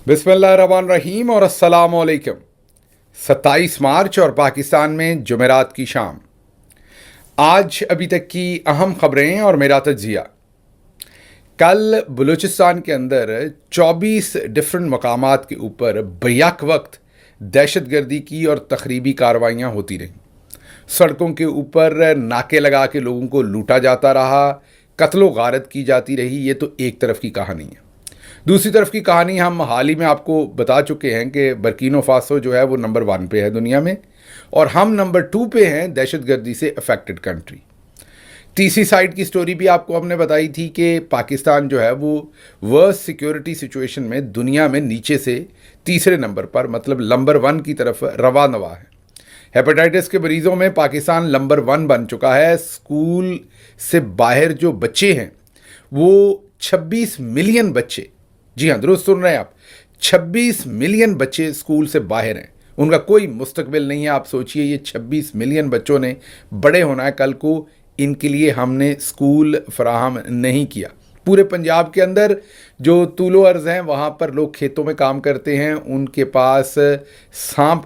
बिस्मिल्लाहिर्रहमानिर्रहीम और अस्सलाम वालेकुम। 27 मार्च और पाकिस्तान में जुमेरात की शाम। आज अभी तक की अहम खबरें और मेरा तज्जिया। कल बलूचिस्तान के अंदर 24 डिफरेंट मकामात के ऊपर बैक वक्त दहशतगर्दी की और तखरीबी कार्रवाइयाँ होती रहीं। सड़कों के ऊपर नाके लगा के लोगों को लूटा जाता रहा, कत्लो गारत की जाती रही। ये तो एक तरफ की कहानी है। दूसरी तरफ की कहानी हम हाल ही में आपको बता चुके हैं कि बर्किनो फासो जो है वो नंबर 1 पे है दुनिया में, और हम नंबर 2 पे हैं दहशतगर्दी से अफेक्टेड कंट्री। तीसरी साइड की स्टोरी भी आपको हमने बताई थी कि पाकिस्तान जो है वो वर्स्ट सिक्योरिटी सिचुएशन में दुनिया में नीचे से तीसरे नंबर पर, मतलब नंबर 1 की तरफ रवा नवा है। हेपेटाइटिस के मरीज़ों में पाकिस्तान नंबर 1 बन चुका है। स्कूल से बाहर जो बच्चे हैं वो 26 मिलियन बच्चे, जी हाँ दुरुस्त सुन रहे हैं आप, 26 मिलियन बच्चे स्कूल से बाहर हैं। उनका कोई मुस्तकबिल नहीं है। आप सोचिए, ये 26 मिलियन बच्चों ने बड़े होना है कल को, इनके लिए हमने स्कूल फराहम नहीं किया। पूरे पंजाब के अंदर जो तूलो अर्ज़ हैं वहाँ पर लोग खेतों में काम करते हैं, उनके पास सांप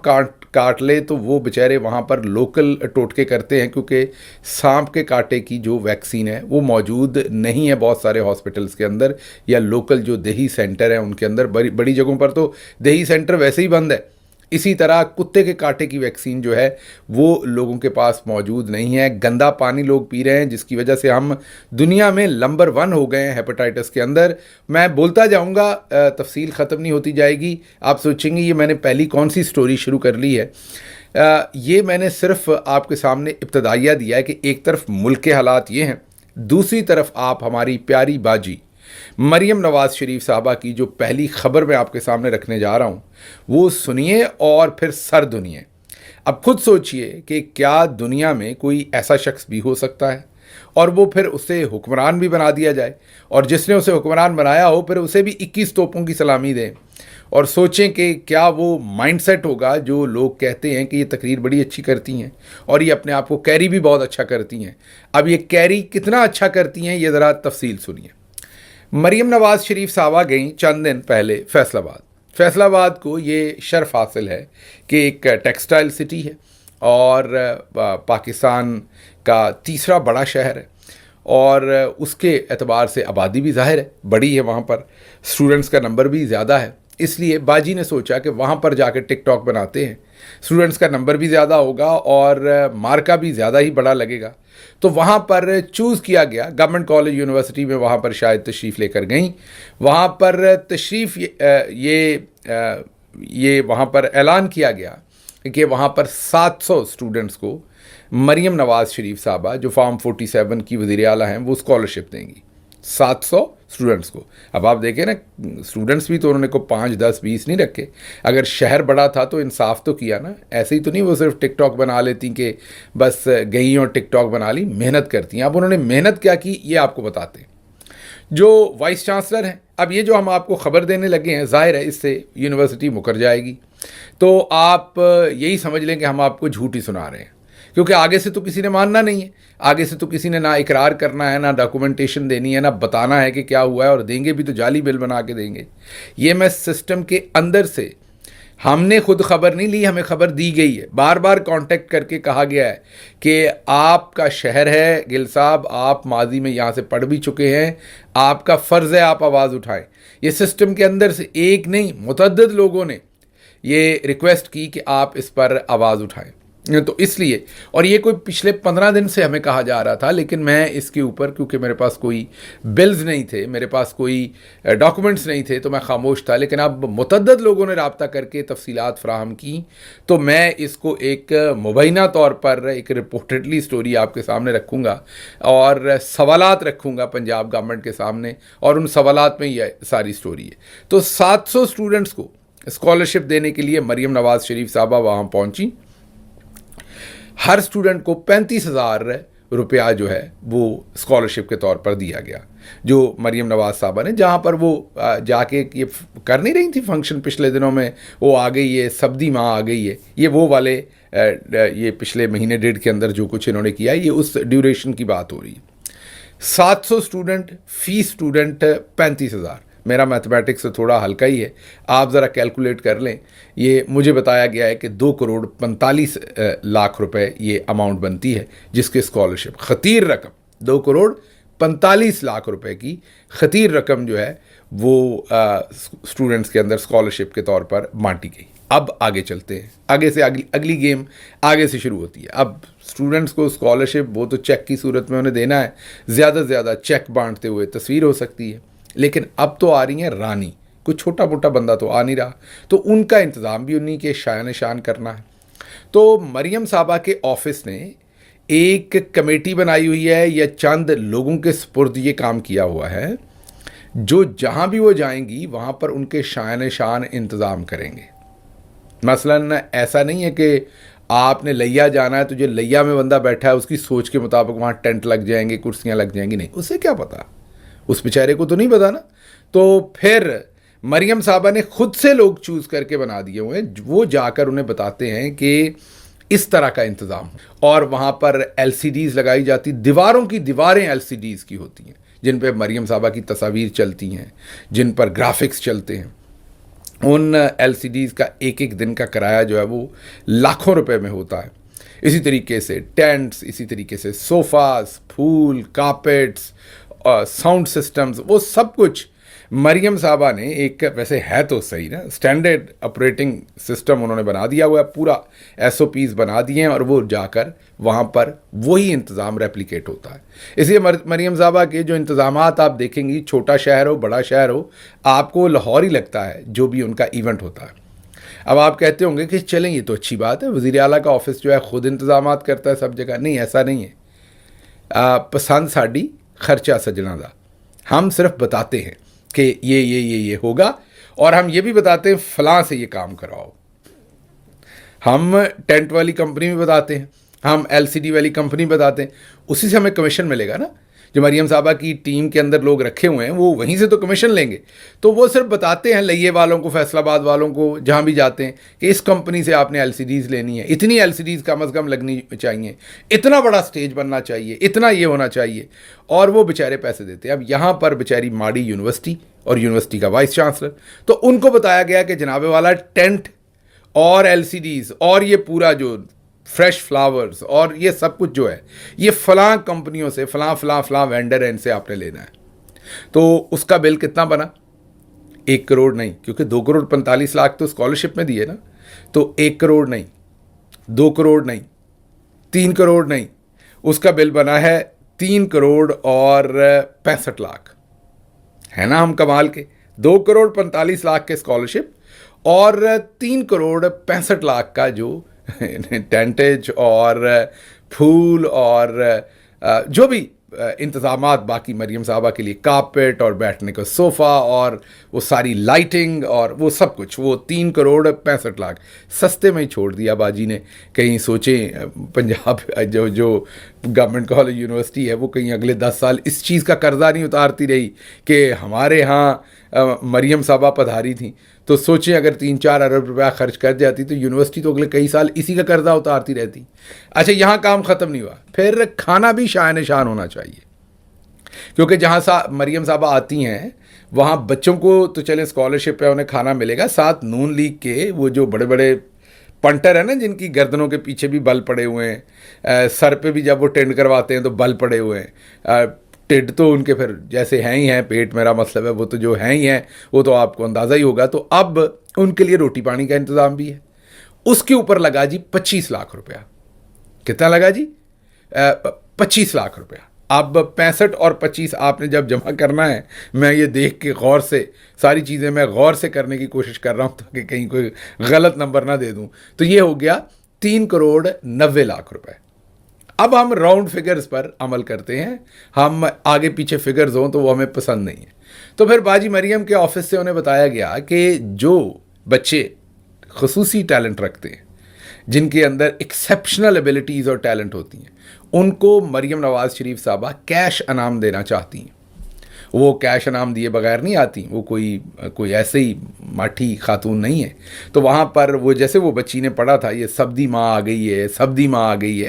काट ले तो वो बेचारे वहाँ पर लोकल टोटके करते हैं, क्योंकि सांप के कांटे की जो वैक्सीन है वो मौजूद नहीं है बहुत सारे हॉस्पिटल्स के अंदर, या लोकल जो देही सेंटर हैं उनके अंदर। बड़ी जगहों पर तो देही सेंटर वैसे ही बंद है। इसी तरह कुत्ते के कांटे की वैक्सीन जो है वो लोगों के पास मौजूद नहीं है। गंदा पानी लोग पी रहे हैं, जिसकी वजह से हम दुनिया में नंबर 1 हो गए हैं हेपेटाइटिस के अंदर। मैं बोलता जाऊंगा, तफसील ख़त्म नहीं होती जाएगी। आप सोचेंगे ये मैंने पहली कौन सी स्टोरी शुरू कर ली है। ये मैंने सिर्फ आपके सामने इब्तदाइया दिया है कि एक तरफ मुल्क के हालात ये हैं, दूसरी तरफ आप हमारी प्यारी बाजी मरियम नवाज़ शरीफ साहबा की जो पहली खबर मैं आपके सामने रखने जा रहा हूँ वो सुनिए और फिर सर दुनिए। अब खुद सोचिए कि क्या दुनिया में कोई ऐसा शख्स भी हो सकता है और वो फिर उसे हुक्मरान भी बना दिया जाए, और जिसने उसे हुक्मरान बनाया हो फिर उसे भी 21 तोपों की सलामी दें। और सोचें कि क्या वो माइंडसेट होगा जो लोग कहते हैं कि ये तकरीर बड़ी अच्छी करती हैं और ये अपने आप को कैरी भी बहुत अच्छा करती हैं। अब ये कैरी कितना अच्छा करती हैं ये ज़रा तफसील सुनिए। मरियम नवाज़ शरीफ साहबा गई चंद दिन पहले फैसलाबाद को ये शर्फ हासिल है कि एक टेक्सटाइल सिटी है और पाकिस्तान का तीसरा बड़ा शहर है, और उसके एतबार से आबादी भी ज़ाहिर है बड़ी है, वहाँ पर स्टूडेंट्स का नंबर भी ज़्यादा है। इसलिए बाजी ने सोचा कि वहाँ पर जाकर टिकटॉक बनाते हैं, स्टूडेंट्स का नंबर भी ज़्यादा होगा और मार्का भी ज़्यादा ही बड़ा लगेगा। तो वहाँ पर चूज़ किया गया, गवर्नमेंट कॉलेज यूनिवर्सिटी में वहाँ पर शायद तशरीफ़ लेकर गई। वहाँ पर तशरीफ़ ये वहाँ पर ऐलान किया गया कि वहाँ पर 700 स्टूडेंट्स को मरियम नवाज़ शरीफ साहबा जो फॉर्म 47 की वज़ीर आला हैं वो स्कॉलरशिप देंगी 700 स्टूडेंट्स को। अब आप देखें ना, स्टूडेंट्स भी तो उन्होंने को 5, 10, 20 नहीं रखे। अगर शहर बड़ा था तो इंसाफ तो किया ना, ऐसे ही तो नहीं वो सिर्फ टिकटॉक बना लेती कि बस गई और टिकटॉक बना ली, मेहनत करती हैं। अब उन्होंने मेहनत क्या की ये आपको बताते हैं। जो वाइस चांसलर हैं, अब ये जो हम आपको ख़बर देने लगे हैं, ज़ाहिर है इससे यूनिवर्सिटी मुकर जाएगी, तो आप यही समझ लें कि हम आपको झूठ ही सुना रहे हैं, क्योंकि आगे से तो किसी ने मानना नहीं है। आगे से तो किसी ने ना इकरार करना है, ना डॉक्यूमेंटेशन देनी है, ना बताना है कि क्या हुआ है, और देंगे भी तो जाली बिल बना के देंगे। ये मैं सिस्टम के अंदर से, हमने खुद खबर नहीं ली, हमें खबर दी गई है। बार बार कांटेक्ट करके कहा गया है कि आपका शहर है गिल साहब, आप माजी में यहाँ से पढ़ भी चुके हैं, आपका फ़र्ज़ है आप आवाज़ उठाएं। ये सिस्टम के अंदर से एक नहीं मुतअद्दिद लोगों ने ये रिक्वेस्ट की कि आप इस पर आवाज़ उठाएं। तो इसलिए, और ये कोई पिछले 15 दिन से हमें कहा जा रहा था, लेकिन मैं इसके ऊपर, क्योंकि मेरे पास कोई बिल्स नहीं थे, मेरे पास कोई डॉक्यूमेंट्स नहीं थे, तो मैं खामोश था। लेकिन अब मुतअद्दिद लोगों ने रब्ता करके तफसीलात फ़राहम की, तो मैं इसको एक मुबैना तौर पर एक रिपोर्टेडली स्टोरी आपके सामने रखूँगा और सवालात रखूँगा पंजाब गवर्नमेंट के सामने, और उन सवालात में ये सारी स्टोरी है। तो 700 स्टूडेंट्स को स्कॉलरशिप देने के लिए मरियम नवाज़ शरीफ साहबा वहाँ पहुँची। हर स्टूडेंट को 35,000 रुपया जो है वो स्कॉलरशिप के तौर पर दिया गया, जो मरियम नवाज़ साहबा ने, जहाँ पर वो जाके ये कर नहीं रही थी फंक्शन पिछले दिनों में, वो आ गई है, सब्दी माँ आ गई है, ये वो वाले ये पिछले महीने डेढ़ के अंदर जो कुछ इन्होंने किया, ये उस ड्यूरेशन की बात हो रही है। 700 स्टूडेंट, फ़ीस स्टूडेंट 35,000। میرا میتھمیٹکس سے تھوڑا ہلکا ہی ہے, آپ ذرا کیلکولیٹ کر لیں. یہ مجھے بتایا گیا ہے کہ 2,45,00,000 روپے یہ اماؤنٹ بنتی ہے جس کے اسکالرشپ, خطیر رقم, 2,45,00,000 روپے کی خطیر رقم جو ہے وہ اسٹوڈنٹس کے اندر اسکالرشپ کے طور پر بانٹی گئی. اب آگے چلتے ہیں, آگے سے اگلی گیم آگے سے شروع ہوتی ہے. اب اسٹوڈنٹس کو اسکالرشپ وہ تو چیک کی صورت میں انہیں دینا ہے, زیادہ سے زیادہ چیک بانٹتے ہوئے تصویر ہو سکتی ہے, لیکن اب تو آ رہی ہیں رانی, کوئی چھوٹا موٹا بندہ تو آ نہیں رہا, تو ان کا انتظام بھی انہیں کے شایان شان کرنا ہے. تو مریم صاحبہ کے آفس نے ایک کمیٹی بنائی ہوئی ہے, یا چند لوگوں کے سپرد یہ کام کیا ہوا ہے, جو جہاں بھی وہ جائیں گی وہاں پر ان کے شایان شان انتظام کریں گے. مثلاً ایسا نہیں ہے کہ آپ نے لیا جانا ہے تو جو لیا میں بندہ بیٹھا ہے اس کی سوچ کے مطابق وہاں ٹینٹ لگ جائیں گے, کرسیاں لگ جائیں گی, نہیں, اسے کیا پتا, اس بیچارے کو تو نہیں پتا نا. تو پھر مریم صاحبہ نے خود سے لوگ چوز کر کے بنا دیے ہوئے ہیں, وہ جا کر انہیں بتاتے ہیں کہ اس طرح کا انتظام, اور وہاں پر ایل سی ڈیز لگائی جاتی, دیواروں کی دیواریں ایل سی ڈیز کی ہوتی ہیں جن پہ مریم صاحبہ کی تصاویر چلتی ہیں, جن پر گرافکس چلتے ہیں. ان ایل سی ڈیز کا ایک ایک دن کا کرایہ جو ہے وہ لاکھوں روپے میں ہوتا ہے. اسی طریقے سے ٹینٹس, اسی طریقے سے صوفاز, پھول, کارپیٹس, ساؤنڈ سسٹمز, وہ سب کچھ مریم صاحبہ نے ایک, ویسے ہے تو صحیح نا, اسٹینڈرڈ آپریٹنگ سسٹم انہوں نے بنا دیا ہوا ہے, پورا ایس او پیز بنا دیے ہیں, اور وہ جا کر وہاں پر وہی انتظام ریپلیکیٹ ہوتا ہے. اس لیے مریم صاحبہ کے جو انتظامات آپ دیکھیں گی, چھوٹا شہر ہو بڑا شہر ہو, آپ کو لاہور ہی لگتا ہے جو بھی ان کا ایونٹ ہوتا ہے. اب آپ کہتے ہوں گے کہ چلیں یہ تو اچھی بات ہے, وزیر اعلیٰ کا آفس جو ہے خود انتظامات کرتا ہے سب جگہ. نہیں, ایسا نہیں ہے. پسند ساڈی خرچہ سجنا دا, ہم صرف بتاتے ہیں کہ یہ ہوگا, اور ہم یہ بھی بتاتے ہیں فلاں سے یہ کام کراؤ. ہم ٹینٹ والی کمپنی بھی بتاتے ہیں, ہم ایل سی ڈی والی کمپنی بتاتے ہیں, اسی سے ہمیں کمیشن ملے گا نا. جو مریم صاحبہ کی ٹیم کے اندر لوگ رکھے ہوئے ہیں وہ وہیں سے تو کمیشن لیں گے. تو وہ صرف بتاتے ہیں لئے والوں کو, فیصل آباد والوں کو, جہاں بھی جاتے ہیں کہ اس کمپنی سے آپ نے ایل سی ڈیز لینی ہے, اتنی ایل سی ڈیز کم از کم لگنی چاہیے, اتنا بڑا سٹیج بننا چاہیے, اتنا یہ ہونا چاہیے, اور وہ بیچارے پیسے دیتے ہیں. اب یہاں پر بیچاری ماڑی یونیورسٹی اور یونیورسٹی کا وائس چانسلر, تو ان کو بتایا گیا کہ جناب والا ٹینٹ اور ایل سی ڈیز اور یہ پورا جو فریش فلاورز اور یہ سب کچھ جو ہے یہ فلاں کمپنیوں سے, فلاں وینڈر ہیں, ان سے آپ نے لینا ہے. تو اس کا بل کتنا بنا؟ 1 کروڑ نہیں, کیونکہ 2,45,00,000 تو اسکالرشپ میں دیے نا. تو 1 کروڑ نہیں, 2 کروڑ نہیں, 3 کروڑ نہیں, اس کا بل بنا ہے 3 کروڑ اور 65 لاکھ. ہے نا ہم کمال کے, 2,45,00,000 کے اسکالرشپ اور 3 کروڑ 65 لاکھ کا جو ٹینٹیج اور پھول اور جو بھی انتظامات باقی مریم صاحبہ کے لیے, کارپیٹ اور بیٹھنے کا صوفہ اور وہ ساری لائٹنگ اور وہ سب کچھ, وہ 3 کروڑ 65 لاکھ سستے میں ہی چھوڑ دیا باجی نے. کہیں سوچیں پنجاب جو گورنمنٹ کالج یونیورسٹی ہے وہ کہیں اگلے 10 سال اس چیز کا قرضہ نہیں اتارتی رہی کہ ہمارے ہاں مریم صاحبہ پدھاری تھیں. تو سوچیں اگر 3-4 ارب روپیہ خرچ کر جاتی تو یونیورسٹی تو اگلے کئی سال اسی کا قرضہ اتارتی رہتی. اچھا, یہاں کام ختم نہیں ہوا, پھر کھانا بھی شایان شان ہونا چاہیے, کیونکہ جہاں مریم صاحبہ آتی ہیں وہاں بچوں کو تو چلیں اسکالرشپ پہ انہیں کھانا ملے گا, ساتھ نون لیگ کے وہ جو بڑے بڑے پنٹر ہیں نا جن کی گردنوں کے پیچھے بھی بل پڑے ہوئے ہیں, سر پہ بھی جب وہ ٹینڈ کرواتے ہیں تو بل پڑے ہوئے ہیں, ٹڈ تو ان کے پھر جیسے ہیں ہی ہیں, پیٹ میرا مطلب ہے وہ تو جو ہیں ہی ہیں, وہ تو آپ کو اندازہ ہی ہوگا. تو اب ان کے لیے روٹی پانی کا انتظام بھی ہے. اس کے اوپر لگا جی 25 لاکھ روپیہ. کتنا لگا جی؟ 25 لاکھ روپیہ. اب 65 اور 25 آپ نے جب جمع کرنا ہے, میں یہ دیکھ کے غور سے ساری چیزیں میں غور سے کرنے کی کوشش کر رہا ہوں تاکہ کہیں کوئی غلط نمبر نہ دے دوں, تو یہ ہو گیا 3 کروڑ 90 لاکھ روپے. اب ہم راؤنڈ فگرز پر عمل کرتے ہیں, ہم آگے پیچھے فگرز ہوں تو وہ ہمیں پسند نہیں ہے. تو پھر باجی مریم کے آفس سے انہیں بتایا گیا کہ جو بچے خصوصی ٹیلنٹ رکھتے ہیں, جن کے اندر ایکسیپشنل ایبلٹیز اور ٹیلنٹ ہوتی ہیں, ان کو مریم نواز شریف صاحبہ کیش انعام دینا چاہتی ہیں. وہ کیش انعام دیے بغیر نہیں آتی, وہ کوئی ایسے ہی ماٹھی خاتون نہیں ہے. تو وہاں پر وہ جیسے وہ بچی نے پڑھا تھا یہ سبدی ماں آ گئی ہے, سبدی ماں آ گئی ہے,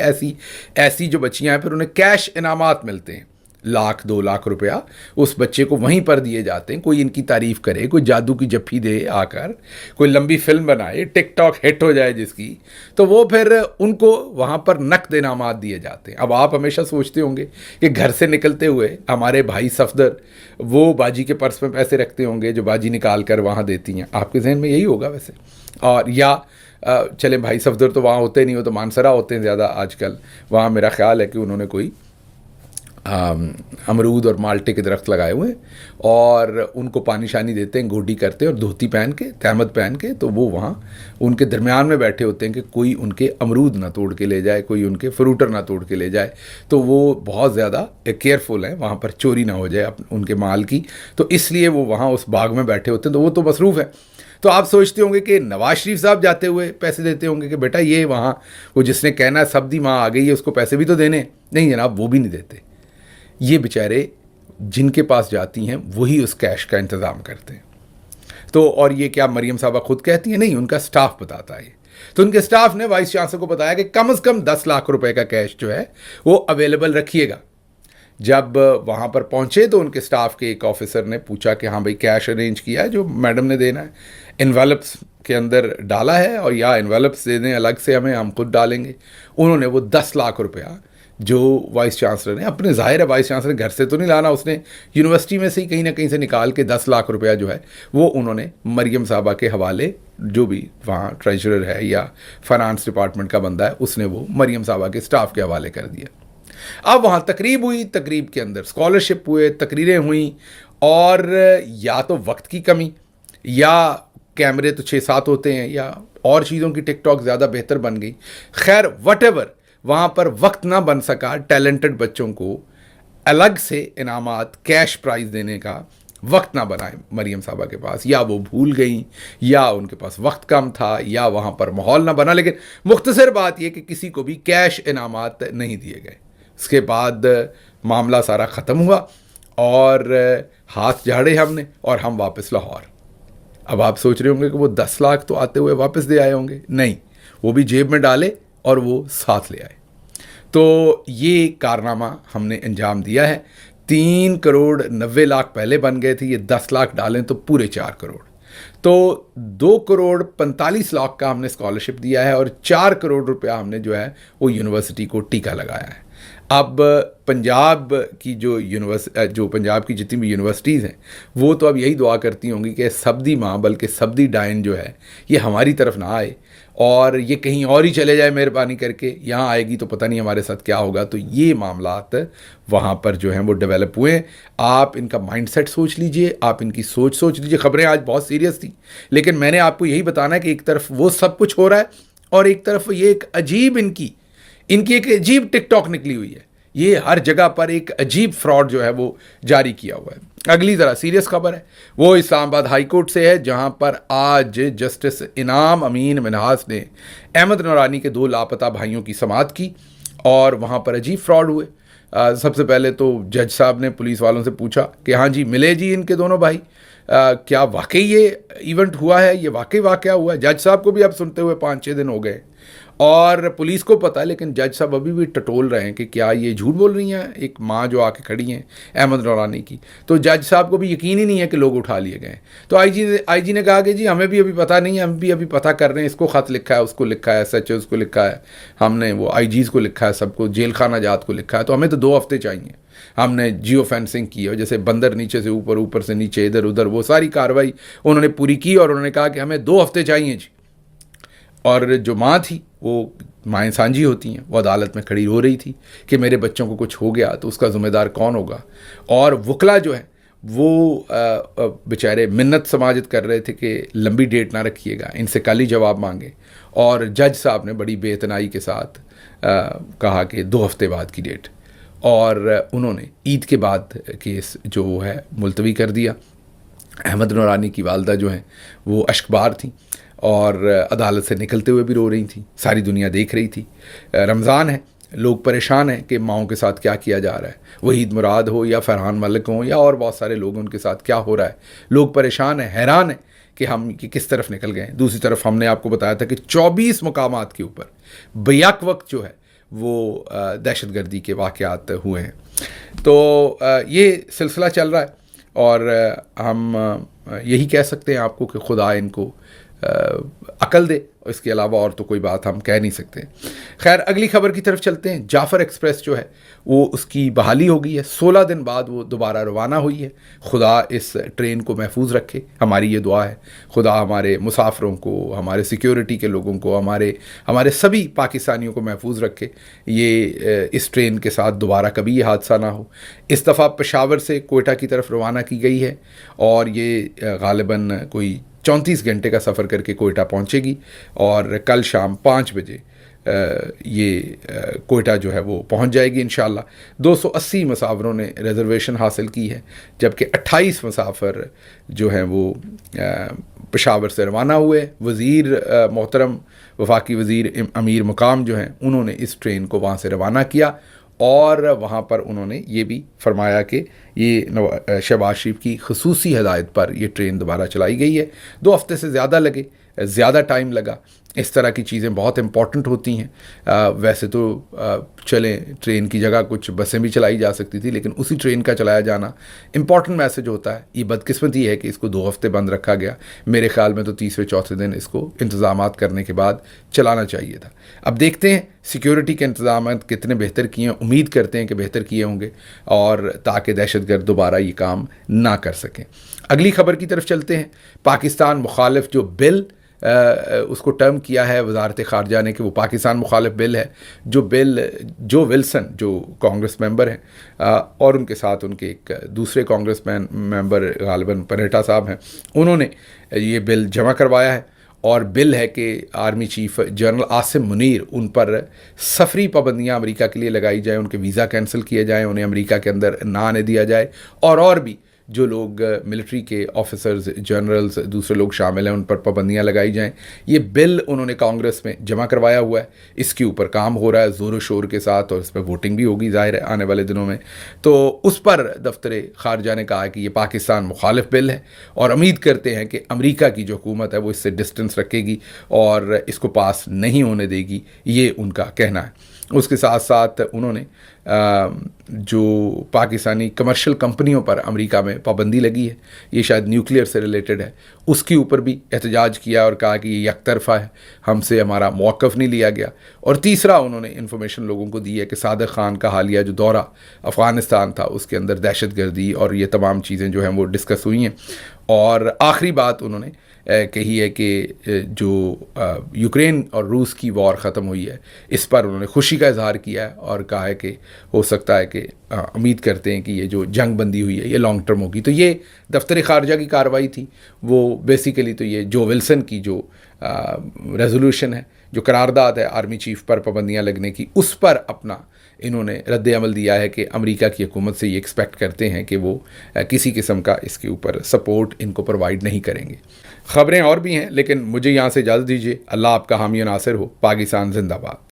ایسی جو بچیاں ہیں پھر انہیں کیش انعامات ملتے ہیں. लाख 2 लाख रुपया उस बच्चे को वहीं पर दिए जाते हैं। कोई इनकी तारीफ करे, कोई जादू की जप्फी दे आकर, कोई लंबी फिल्म बनाए, टिकटॉक हिट हो जाए जिसकी, तो वो फिर उनको वहाँ पर नकद इनामात दिए जाते हैं। अब आप हमेशा सोचते होंगे कि घर से निकलते हुए हमारे भाई सफदर वो बाजी के पर्स में पैसे रखते होंगे जो बाजी निकाल कर वहाँ देती हैं। आपके जहन में यही होगा वैसे। और या चले भाई सफदर तो वहाँ होते नहीं, हो तो मानसरा होते हैं ज़्यादा आजकल। वहाँ मेरा ख्याल है कि उन्होंने कोई अमरूद और माल्टे के दरख्त लगाए हुए हैं और उनको पानी शानी देते हैं, गोडी करते हैं और धोती पहन के, तहमद पहन के, तो वो वहाँ उनके दरमियान में बैठे होते हैं कि कोई उनके अमरूद ना तोड़ के ले जाए, कोई उनके फ्रूटर ना तोड़ के ले जाए। तो वो बहुत ज़्यादा केयरफुल हैं, वहाँ पर चोरी ना हो जाए उनके माल की, तो इसलिए वो वहाँ उस बाग में बैठे होते हैं। तो वो तो मसरूफ़ है। तो आप सोचते होंगे कि नवाज शरीफ साहब जाते हुए पैसे देते होंगे कि बेटा ये वहाँ वो जिसने कहना है सब्दी माँ आ गई है उसको पैसे भी तो देने। नहीं जनाब, वो भी नहीं देते। ये बेचारे जिनके पास जाती हैं वही उस कैश का इंतज़ाम करते हैं। तो और ये क्या मरियम साहबा खुद कहती हैं? नहीं, उनका स्टाफ बताता है। तो उनके स्टाफ ने वाइस चांसलर को बताया कि कम से कम 10 लाख रुपए का कैश जो है वो अवेलेबल रखिएगा। जब वहाँ पर पहुँचे तो उनके स्टाफ के एक ऑफिसर ने पूछा कि हाँ भाई कैश अरेंज किया है जो मैडम ने देना है, एनवेलप्स के अंदर डाला है और या एनवेलप्स दे दें अलग से हमें, हम खुद डालेंगे। उन्होंने वो 10 लाख रुपया जो वाइस चांसलर ने अपने, ज़ाहिर है वाइस चांसलर घर से तो नहीं लाना, उसने यूनिवर्सिटी में से ही कहीं ना कहीं से निकाल के 10 लाख रुपया जो है वो उन्होंने मरियम साहबा के हवाले, जो भी वहाँ ट्रेजरर है या फाइनेंस डिपार्टमेंट का बंदा है, उसने वो मरियम साहबा के स्टाफ के हवाले कर दिया। अब वहाँ तकरीब हुई, तकरीब के अंदर स्कॉलरशिप हुए, तकरीरें हुई, और या तो वक्त की कमी या कैमरे तो 6-7 होते हैं या और चीज़ों की टिकटॉक ज़्यादा बेहतर बन गई। खैर वटेवर, वहाँ पर वक्त ना बन सका टैलेंटेड बच्चों को अलग से इनामात कैश प्राइज़ देने का वक्त ना बनाए मरियम साहबा के पास, या वो भूल गई या उनके पास वक्त कम था या वहाँ पर माहौल ना बना। लेकिन मुख्तसर बात यह कि किसी को भी कैश इनामात नहीं दिए गए। इसके बाद मामला सारा ख़त्म हुआ और हाथ झाड़े हमने और हम वापस लाहौर। अब आप सोच रहे होंगे कि वो 10 लाख तो आते हुए वापस दे आए होंगे। नहीं, वो भी जेब में डाले और वो साथ ले आए। तो ये कारनामा हमने अंजाम दिया है। 3 करोड़ 90 लाख पहले बन गए थे, ये 10 लाख डालें तो पूरे 4 करोड़। तो 2 करोड़ 45 लाख का हमने स्कॉलरशिप दिया है और 4 करोड़ रुपया हमने जो है वो यूनिवर्सिटी को टीका लगाया है। अब पंजाब की जो पंजाब की जितनी भी यूनिवर्सिटीज़ हैं वो तो अब यही दुआ करती होंगी कि सब्दी माँ बल्कि सब्दी डायन जो है ये हमारी तरफ ना आए और ये कहीं और ही चले जाए, मेहरबानी करके। यहाँ आएगी तो पता नहीं हमारे साथ क्या होगा। तो ये मामलात वहाँ पर जो हैं वो डेवलप हुए हैं। आप इनका माइंडसेट सोच लीजिए, आप इनकी सोच लीजिए। ख़बरें आज बहुत सीरियस थी, लेकिन मैंने आपको यही बताना है कि एक तरफ वो सब कुछ हो रहा है और एक तरफ ये एक अजीब इनकी एक अजीब टिकटॉक निकली हुई है। ये हर जगह पर एक अजीब फ्रॉड जो है वो जारी किया हुआ है। अगली ज़रा सीरियस खबर है, वो इस्लामाबाद हाई कोर्ट से है, जहां पर आज जस्टिस इनाम अमीन मिनहास ने अहमद नौरानी के 2 लापता भाइयों की समाअत की और वहां पर अजीब फ्रॉड हुए। सबसे पहले तो जज साहब ने पुलिस वालों से पूछा कि हाँ जी मिले जी इनके दोनों भाई, क्या वाकई ये इवेंट हुआ है, ये वाकई वाक़या हुआ है। जज साहब को भी अब सुनते हुए 5-6 दिन हो गए और पुलिस को पता है, लेकिन जज साहब अभी भी टटोल रहे हैं कि क्या ये झूठ बोल रही हैं, एक माँ जो आके खड़ी हैं अहमद नौरानी की। तो जज साहब को भी यकीन ही नहीं है कि लोग उठा लिए गए। तो आईजी ने कहा कि जी हमें भी अभी पता नहीं है, हम भी अभी पता कर रहे हैं, इसको ख़त लिखा है, उसको लिखा है, SHO उसको लिखा है, हमने वो IGs को लिखा है, सबको जेल खाना जात को लिखा है, तो हमें तो 2 हफ्ते चाहिए। हमने जियो फेंसिंग की है, जैसे बंदर नीचे से ऊपर, ऊपर से नीचे, इधर उधर, वो सारी कार्रवाई उन्होंने पूरी की और उन्होंने कहा कि हमें 2 हफ्ते चाहिए जी। और जो माँ थी, वो माएँ सांझी होती हैं, वो अदालत में खड़ी रो रही थी कि मेरे बच्चों को कुछ हो गया तो उसका ज़िम्मेदार कौन होगा। और वकला जो है वो बेचारे मिन्नत समाजत कर रहे थे कि लंबी डेट ना रखिएगा, इनसे कल ही जवाब मांगे। और जज साहब ने बड़ी बेइतनाई के साथ कहा कि 2 हफ्ते बाद की डेट, और उन्होंने ईद के बाद केस जो है मुलतवी कर दिया। अहमद नौरानी की वालदा जो हैं वो अश्कबार थी और अदालत से निकलते हुए भी रो रही थी, सारी दुनिया देख रही थी। रमज़ान है, लोग परेशान हैं कि माओं के साथ क्या किया जा रहा है। वहीद मुराद हो या फरहान मलिक हो या और बहुत सारे लोग, उनके साथ क्या हो रहा है। लोग परेशान हैं, हैरान हैं कि हम किस तरफ निकल गए हैं। दूसरी तरफ हमने आपको बताया था कि 24 मुकामात के ऊपर बैक वक्त जो है وہ دہشت گردی کے واقعات ہوئے ہیں. تو یہ سلسلہ چل رہا ہے اور ہم یہی کہہ سکتے ہیں آپ کو کہ خدا ان کو عقل دے، اس کے علاوہ اور تو کوئی بات ہم کہہ نہیں سکتے. خیر، اگلی خبر کی طرف چلتے ہیں. جعفر ایکسپریس جو ہے وہ اس کی بحالی ہو گئی ہے. 16 دن بعد وہ دوبارہ روانہ ہوئی ہے. خدا اس ٹرین کو محفوظ رکھے، ہماری یہ دعا ہے. خدا ہمارے مسافروں کو، ہمارے سیکیورٹی کے لوگوں کو، ہمارے سبھی پاکستانیوں کو محفوظ رکھے. یہ اس ٹرین کے ساتھ دوبارہ کبھی یہ حادثہ نہ ہو. اس دفعہ پشاور سے کوئٹہ کی طرف روانہ کی گئی ہے اور یہ غالباً کوئی 34 گھنٹے کا سفر کر کے کوئٹہ پہنچے گی اور کل شام 5 بجے یہ کوئٹہ جو ہے وہ پہنچ جائے گی انشاءاللہ. 280 مسافروں نے ریزرویشن حاصل کی ہے، جبکہ 28 مسافر جو ہیں وہ پشاور سے روانہ ہوئے. وزیر محترم وفاقی وزیر امیر مقام جو ہیں انہوں نے اس ٹرین کو وہاں سے روانہ کیا اور وہاں پر انہوں نے یہ بھی فرمایا کہ یہ شہباز شریف کی خصوصی ہدایت پر یہ ٹرین دوبارہ چلائی گئی ہے. 2 ہفتے سے زیادہ لگے، زیادہ ٹائم لگا. اس طرح کی چیزیں بہت امپورٹنٹ ہوتی ہیں. ویسے تو چلیں ٹرین کی جگہ کچھ بسیں بھی چلائی جا سکتی تھی، لیکن اسی ٹرین کا چلایا جانا امپورٹنٹ میسج ہوتا ہے. یہ بدقسمتی ہے کہ اس کو 2 ہفتے بند رکھا گیا. میرے خیال میں تو تیسرے چوتھے دن اس کو انتظامات کرنے کے بعد چلانا چاہیے تھا. اب دیکھتے ہیں سیکیورٹی کے انتظامات کتنے بہتر کیے ہیں. امید کرتے ہیں کہ بہتر کیے ہوں گے اور تاکہ دہشت گرد دوبارہ یہ کام نہ کر سکیں. اگلی خبر کی طرف چلتے ہیں. پاکستان مخالف جو بل اس کو ٹرم کیا ہے وزارت خارجہ نے کہ وہ پاکستان مخالف بل ہے، جو بل جو ولسن جو کانگریس ممبر ہیں اور ان کے ساتھ ان کے ایک دوسرے کانگریس ممبر غالباً پنہیٹا صاحب ہیں، انہوں نے یہ بل جمع کروایا ہے. اور بل ہے کہ army chief general Asim Munir ان پر سفری پابندیاں امریکہ کے لیے لگائی جائیں، ان کے ویزا کینسل کیے جائیں، انہیں امریکہ کے اندر نہ آنے دیا جائے، اور بھی جو لوگ ملٹری کے آفیسرز جنرلز دوسرے لوگ شامل ہیں ان پر پابندیاں لگائی جائیں. یہ بل انہوں نے کانگریس میں جمع کروایا ہوا ہے. اس کے اوپر کام ہو رہا ہے زور و شور کے ساتھ اور اس پہ ووٹنگ بھی ہوگی ظاہر ہے آنے والے دنوں میں. تو اس پر دفتر خارجہ نے کہا کہ یہ پاکستان مخالف بل ہے اور امید کرتے ہیں کہ امریکہ کی جو حکومت ہے وہ اس سے ڈسٹنس رکھے گی اور اس کو پاس نہیں ہونے دے گی، یہ ان کا کہنا ہے. اس کے ساتھ ساتھ انہوں نے جو پاکستانی کمرشل کمپنیوں پر امریکہ میں پابندی لگی ہے، یہ شاید نیوکلیئر سے ریلیٹڈ ہے، اس کے اوپر بھی احتجاج کیا اور کہا کہ یہ یک طرفہ ہے، ہم سے ہمارا موقف نہیں لیا گیا. اور تیسرا انہوں نے انفارمیشن لوگوں کو دی ہے کہ صادق خان کا حالیہ جو دورہ افغانستان تھا اس کے اندر دہشت گردی اور یہ تمام چیزیں جو ہیں وہ ڈسکس ہوئی ہیں. اور آخری بات انہوں نے کہی ہے کہ جو یوکرین اور روس کی وار ختم ہوئی ہے اس پر انہوں نے خوشی کا اظہار کیا ہے اور کہا ہے کہ ہو سکتا ہے کہ امید کرتے ہیں کہ یہ جو جنگ بندی ہوئی ہے یہ لانگ ٹرم ہوگی. تو یہ دفتر خارجہ کی کارروائی تھی. وہ بیسیکلی تو یہ جو ولسن کی جو ریزولوشن ہے، جو قرارداد ہے آرمی چیف پر پابندیاں لگنے کی، اس پر اپنا انہوں نے رد عمل دیا ہے کہ امریکہ کی حکومت سے یہ ایکسپیکٹ کرتے ہیں کہ وہ کسی قسم کا اس کے اوپر سپورٹ ان کو پرووائڈ نہیں کریں گے. خبریں اور بھی ہیں لیکن مجھے یہاں سے اجازت دیجیے. اللہ آپ کا حامی و ناصر ہو. پاکستان زندہ باد.